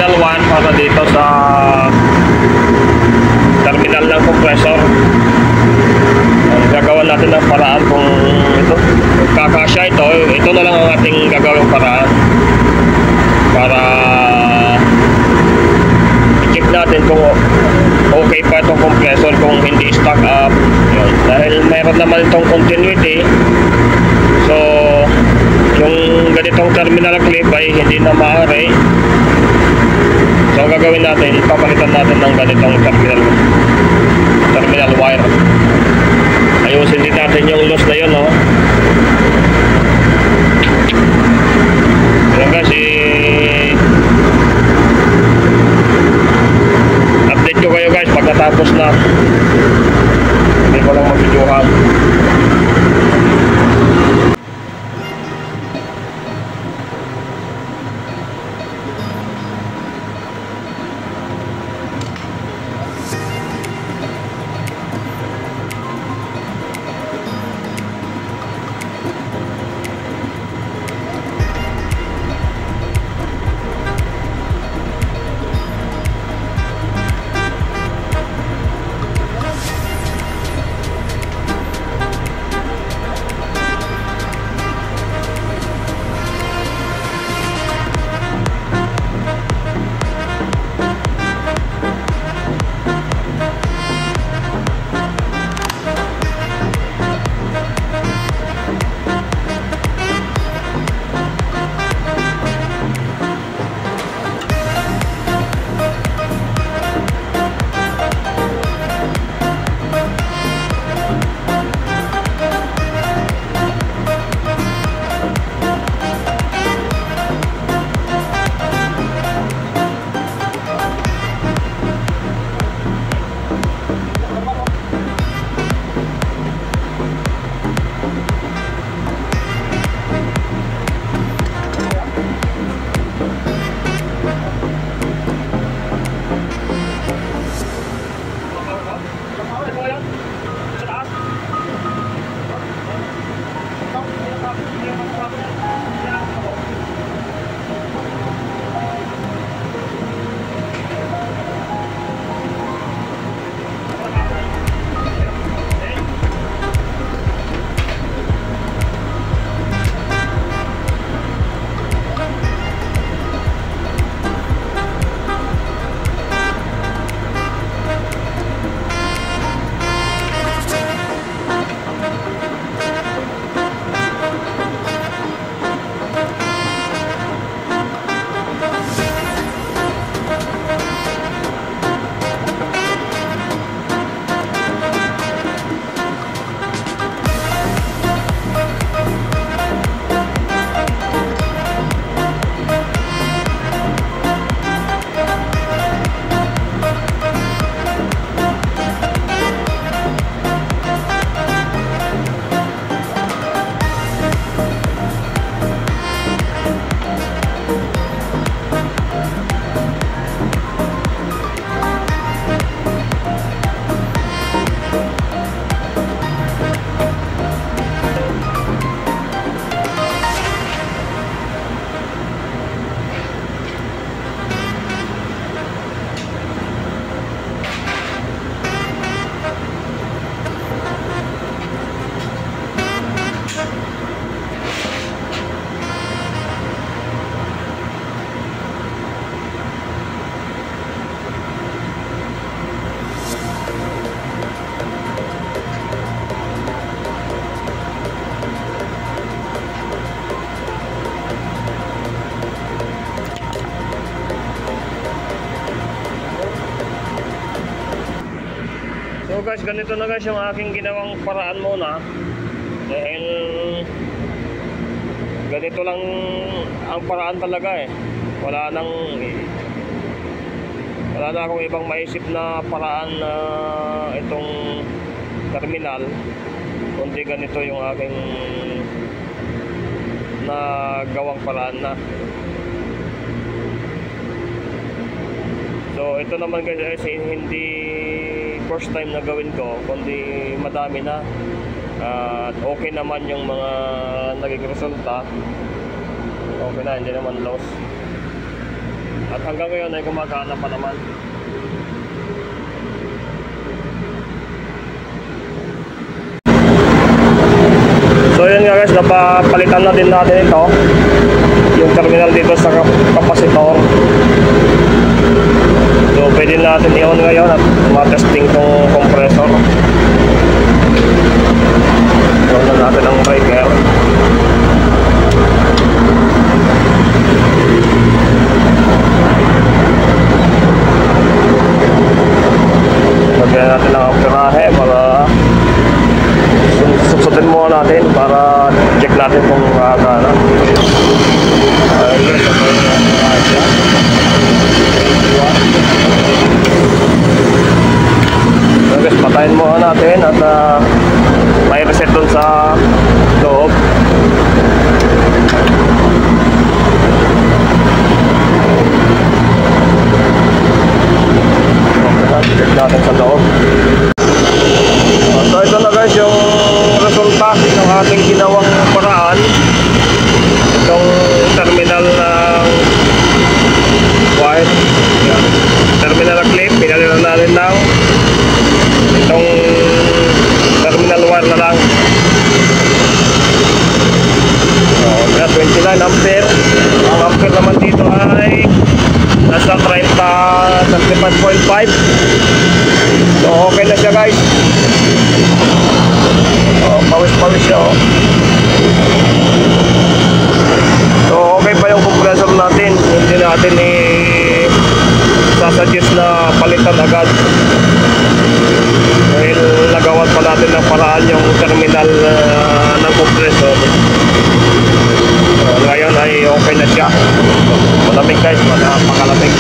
Terminal 1 para dito sa terminal ng compressor. Gagawa natin ng paraan kung ito kakasya ito na lang ang ating gagawing paraan para i-check natin kung okay pa itong compressor, kung hindi stuck up. Yun. Dahil mayroon naman itong continuity, so yung ganitong terminal clip ay hindi na maaari. So ang gagawin natin, papalitan natin ng ganitong terminal wire. Ayusin din natin yung loss na yun, no? Ayan guys, update ko kayo guys pagkatapos na. Hindi ko lang mag-videohan. So guys, ganito na guys yung aking ginawang paraan muna. Dahil ganito lang ang paraan talaga eh. Wala na akong ibang maisip na paraan na itong terminal, kundi ganito yung aking nagawang paraan na. So ito naman guys, hindi first time na gawin ko, kundi madami na. At okay naman yung mga naging resulta. Okay na, hindi naman loss. At hanggang ngayon ay gumagana pa naman. So yun nga guys, napapalitan na din natin ito, yung terminal dito sa kapasitor. So pwede natin i-on ngayon at matesting tong compressor. On na natin ang breaker. Lagyan natin ang amperahe para susutin muna natin para check natin kung gana. So guys, patayin muna natin at may reset dun sa loob. Check natin sa loob. So ito na guys yung resulta ng ating ginawang paraan. Itong terminal ng white, yan. Terminal na clip, pinalitan natin ng itong terminal wire na lang. So 29 ampere. Ang ampere naman dito ay nasa 35.5. So okay na siya guys. Pawis-pawis siya oh. So okay pa yung compressor natin. Hindi natin sasuggest na palitan agad. Dahil nagawan pa natin ng paraan yung terminal ng compressor. Ngayon ay okay na siya. Malamig guys, makalamig.